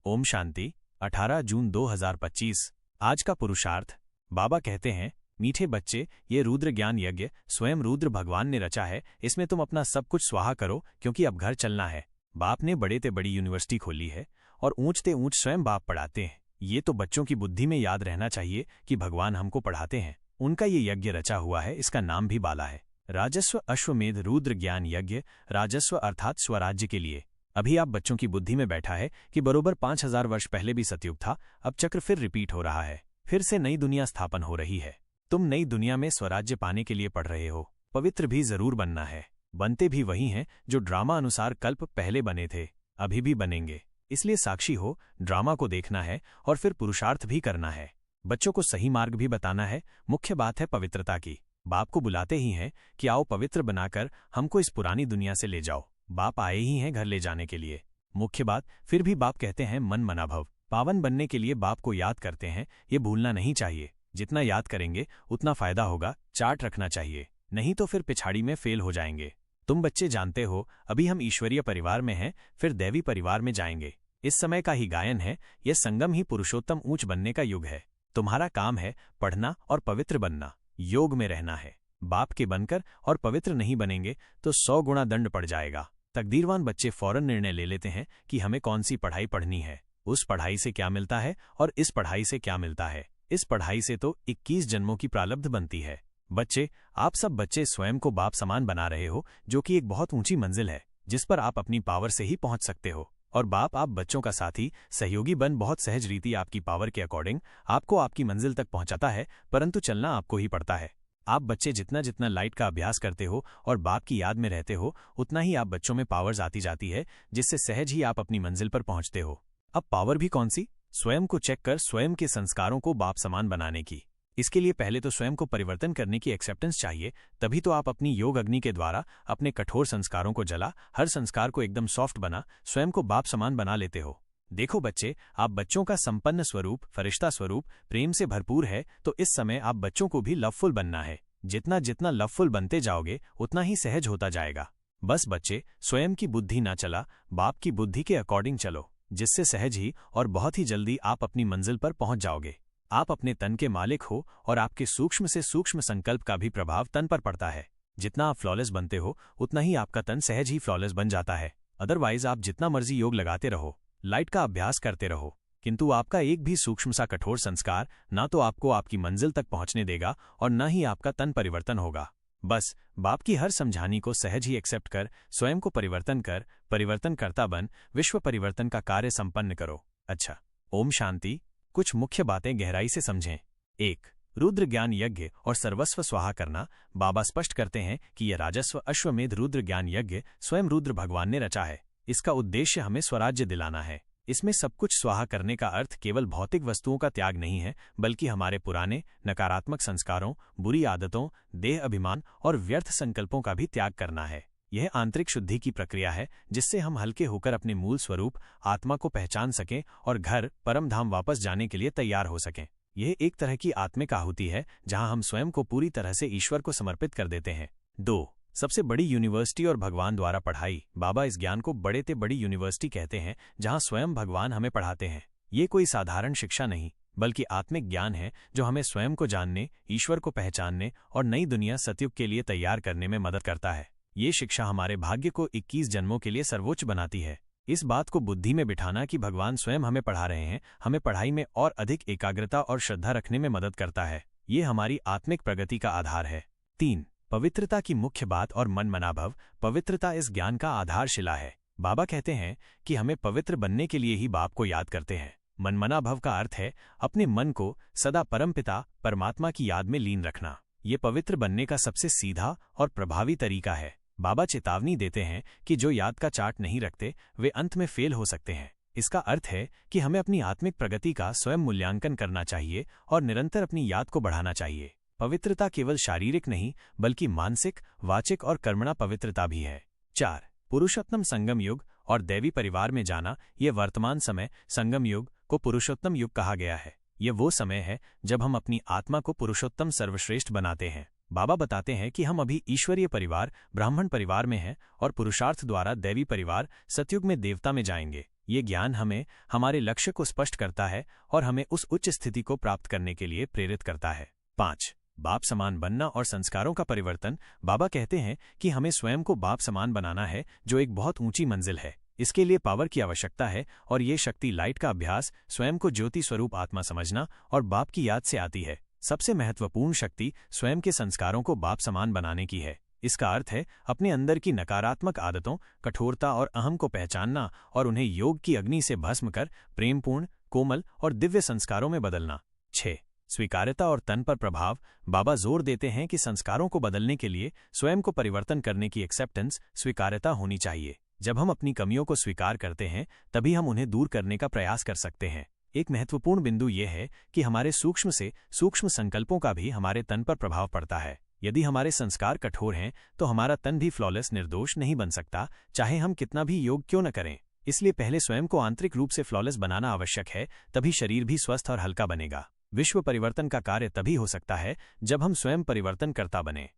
ओम शांति। 18 जून 2025। आज का पुरुषार्थ। बाबा कहते हैं, मीठे बच्चे, ये रुद्र ज्ञान यज्ञ स्वयं रुद्र भगवान ने रचा है। इसमें तुम अपना सब कुछ स्वाहा करो, क्योंकि अब घर चलना है। बाप ने बड़े ते बड़ी यूनिवर्सिटी खोली है और ऊंचते ऊंच स्वयं बाप पढ़ाते हैं। ये तो बच्चों की बुद्धि में याद रहना चाहिए कि भगवान हमको पढ़ाते हैं। उनका ये यज्ञ रचा हुआ है, इसका नाम भी बाला है। राजस्व अश्वमेध रुद्र ज्ञान यज्ञ। राजस्व अर्थात स्वराज्य के लिए। अभी आप बच्चों की बुद्धि में बैठा है कि बरोबर 5000 वर्ष पहले भी सतयुग था। अब चक्र फिर रिपीट हो रहा है, फिर से नई दुनिया स्थापन हो रही है। तुम नई दुनिया में स्वराज्य पाने के लिए पढ़ रहे हो। पवित्र भी जरूर बनना है। बनते भी वही हैं जो ड्रामा अनुसार कल्प पहले बने थे, अभी भी बनेंगे। इसलिए साक्षी हो, ड्रामा को देखना है और फिर पुरुषार्थ भी करना है। बच्चों को सही मार्ग भी बताना है। मुख्य बात है पवित्रता की। बाप को बुलाते ही हैं कि आओ पवित्र बनाकर हमको इस पुरानी दुनिया से ले जाओ। बाप आए ही हैं घर ले जाने के लिए। मुख्य बात फिर भी बाप कहते हैं मन मना भव। पावन बनने के लिए बाप को याद करते हैं, ये भूलना नहीं चाहिए। जितना याद करेंगे उतना फायदा होगा। चार्ट रखना चाहिए, नहीं तो फिर पिछाड़ी में फेल हो जाएंगे। तुम बच्चे जानते हो, अभी हम ईश्वरीय परिवार में हैं, फिर दैवी परिवार में जाएंगे। इस समय का ही गायन है, यह संगम ही पुरुषोत्तम ऊंच बनने का युग है। तुम्हारा काम है पढ़ना और पवित्र बनना, योग में रहना है। बाप के बनकर और पवित्र नहीं बनेंगे तो 100 गुना दंड पड़ जाएगा। तकदीरवान बच्चे फौरन निर्णय ले लेते हैं कि हमें कौन सी पढ़ाई पढ़नी है, उस पढ़ाई से क्या मिलता है और इस पढ़ाई से क्या मिलता है। इस पढ़ाई से तो 21 जन्मों की प्रारब्ध बनती है। बच्चे, आप सब बच्चे स्वयं को बाप समान बना रहे हो, जो कि एक बहुत ऊंची मंजिल है, जिस पर आप अपनी पावर से ही पहुंच सकते हो। और बाप आप बच्चों का साथी सहयोगी बन बहुत सहज रीति आपकी पावर के अकॉर्डिंग आपको आपकी मंजिल तक पहुंचाता है, परंतु चलना आपको ही पड़ता है। आप बच्चे जितना जितना लाइट का अभ्यास करते हो और बाप की याद में रहते हो, उतना ही आप बच्चों में पावर्स आती जाती है, जिससे सहज ही आप अपनी मंजिल पर पहुंचते हो। अब पावर भी कौन सी? स्वयं को चेक कर स्वयं के संस्कारों को बाप समान बनाने की। इसके लिए पहले तो स्वयं को परिवर्तन करने की एक्सेप्टेंस चाहिए, तभी तो आप अपनी योग अग्नि के द्वारा अपने कठोर संस्कारों को जला, हर संस्कार को एकदम सॉफ्ट बना, स्वयं को बाप समान बना लेते हो। देखो बच्चे, आप बच्चों का संपन्न स्वरूप, फरिश्ता स्वरूप, प्रेम से भरपूर है, तो इस समय आप बच्चों को भी लवफुल बनना है। जितना जितना लवफुल बनते जाओगे उतना ही सहज होता जाएगा। बस बच्चे, स्वयं की बुद्धि ना चला, बाप की बुद्धि के अकॉर्डिंग चलो, जिससे सहज ही और बहुत ही जल्दी आप अपनी मंजिल पर पहुंच जाओगे। आप अपने तन के मालिक हो और आपके सूक्ष्म से सूक्ष्म संकल्प का भी प्रभाव तन पर पड़ता है। जितना आप फ्लॉलेस बनते हो उतना ही आपका तन सहज ही फ्लॉलेस बन जाता है। अदरवाइज आप जितना मर्जी योग लगाते रहो, लाइट का अभ्यास करते रहो, किंतु आपका एक भी सूक्ष्म सा कठोर संस्कार ना तो आपको आपकी मंजिल तक पहुंचने देगा और न ही आपका तन परिवर्तन होगा। बस बाप की हर समझानी को सहज ही एक्सेप्ट कर स्वयं को परिवर्तन कर, परिवर्तन करता बन, विश्व परिवर्तन का कार्य संपन्न करो। अच्छा, ओम शांति। कुछ मुख्य बातें गहराई से समझें। 1. रुद्र ज्ञान यज्ञ और सर्वस्व स्वाहा करना। बाबा स्पष्ट करते हैं कि यह राजस्व अश्वमेध रुद्र ज्ञान यज्ञ स्वयं रुद्र भगवान ने रचा है। इसका उद्देश्य हमें स्वराज्य दिलाना है। इसमें सब कुछ स्वाहा करने का अर्थ केवल भौतिक वस्तुओं का त्याग नहीं है, बल्कि हमारे पुराने नकारात्मक संस्कारों, बुरी आदतों, देह अभिमान और व्यर्थ संकल्पों का भी त्याग करना है। यह आंतरिक शुद्धि की प्रक्रिया है, जिससे हम हल्के होकर अपने मूल स्वरूप आत्मा को पहचान सकें और घर परम धाम वापस जाने के लिए तैयार हो सकें। यह एक तरह की आत्मिक आहुति है, जहां हम स्वयं को पूरी तरह से ईश्वर को समर्पित कर देते हैं। 2. सबसे बड़ी यूनिवर्सिटी और भगवान द्वारा पढ़ाई। बाबा इस ज्ञान को बड़े ते बड़ी यूनिवर्सिटी कहते हैं, जहां स्वयं भगवान हमें पढ़ाते हैं। ये कोई साधारण शिक्षा नहीं, बल्कि आत्मिक ज्ञान है, जो हमें स्वयं को जानने, ईश्वर को पहचानने और नई दुनिया सतयुग के लिए तैयार करने में मदद करता है। ये शिक्षा हमारे भाग्य को 21 जन्मों के लिए सर्वोच्च बनाती है। इस बात को बुद्धि में बिठाना कि भगवान स्वयं हमें पढ़ा रहे हैं, हमें पढ़ाई में और अधिक एकाग्रता और श्रद्धा रखने में मदद करता है। ये हमारी आत्मिक प्रगति का आधार है। 3. पवित्रता की मुख्य बात और मन मनाभव। पवित्रता इस ज्ञान का आधारशिला है। बाबा कहते हैं कि हमें पवित्र बनने के लिए ही बाप को याद करते हैं। मन मनाभव का अर्थ है अपने मन को सदा परमपिता परमात्मा की याद में लीन रखना। ये पवित्र बनने का सबसे सीधा और प्रभावी तरीका है। बाबा चेतावनी देते हैं कि जो याद का चार्ट नहीं रखते वे अंत में फेल हो सकते हैं। इसका अर्थ है कि हमें अपनी आत्मिक प्रगति का स्वयं मूल्यांकन करना चाहिए और निरंतर अपनी याद को बढ़ाना चाहिए। पवित्रता केवल शारीरिक नहीं, बल्कि मानसिक, वाचिक और कर्मणा पवित्रता भी है। 4. पुरुषोत्तम संगम युग और दैवी परिवार में जाना। यह वर्तमान समय संगम युग को पुरुषोत्तम युग कहा गया है। यह वो समय है जब हम अपनी आत्मा को पुरुषोत्तम सर्वश्रेष्ठ बनाते हैं। बाबा बताते हैं कि हम अभी ईश्वरीय परिवार ब्राह्मण परिवार में हैं और पुरुषार्थ द्वारा दैवी परिवार सतयुग में देवता में जाएंगे। ये ज्ञान हमें हमारे लक्ष्य को स्पष्ट करता है और हमें उस उच्च स्थिति को प्राप्त करने के लिए प्रेरित करता है। 5. बाप समान बनना और संस्कारों का परिवर्तन। बाबा कहते हैं कि हमें स्वयं को बाप समान बनाना है, जो एक बहुत ऊंची मंजिल है। इसके लिए पावर की आवश्यकता है और ये शक्ति लाइट का अभ्यास, स्वयं को ज्योति स्वरूप आत्मा समझना और बाप की याद से आती है। सबसे महत्वपूर्ण शक्ति स्वयं के संस्कारों को बाप समान बनाने की है। इसका अर्थ है अपने अंदर की नकारात्मक आदतों, कठोरता और अहम को पहचानना और उन्हें योग की अग्नि से भस्म कर प्रेमपूर्ण, कोमल और दिव्य संस्कारों में बदलना। 6. स्वीकार्यता और तन पर प्रभाव। बाबा जोर देते हैं कि संस्कारों को बदलने के लिए स्वयं को परिवर्तन करने की एक्सेप्टेंस, स्वीकार्यता होनी चाहिए। जब हम अपनी कमियों को स्वीकार करते हैं तभी हम उन्हें दूर करने का प्रयास कर सकते हैं। एक महत्वपूर्ण बिंदु यह है कि हमारे सूक्ष्म से सूक्ष्म संकल्पों का भी हमारे तन पर प्रभाव पड़ता है। यदि हमारे संस्कार कठोर हैं तो हमारा तन भी फ्लॉलेस निर्दोष नहीं बन सकता, चाहे हम कितना भी योग क्यों न करें। इसलिए पहले स्वयं को आंतरिक रूप से फ्लॉलेस बनाना आवश्यक है, तभी शरीर भी स्वस्थ और हल्का बनेगा। विश्व परिवर्तन का कार्य तभी हो सकता है जब हम स्वयं परिवर्तन करता बने।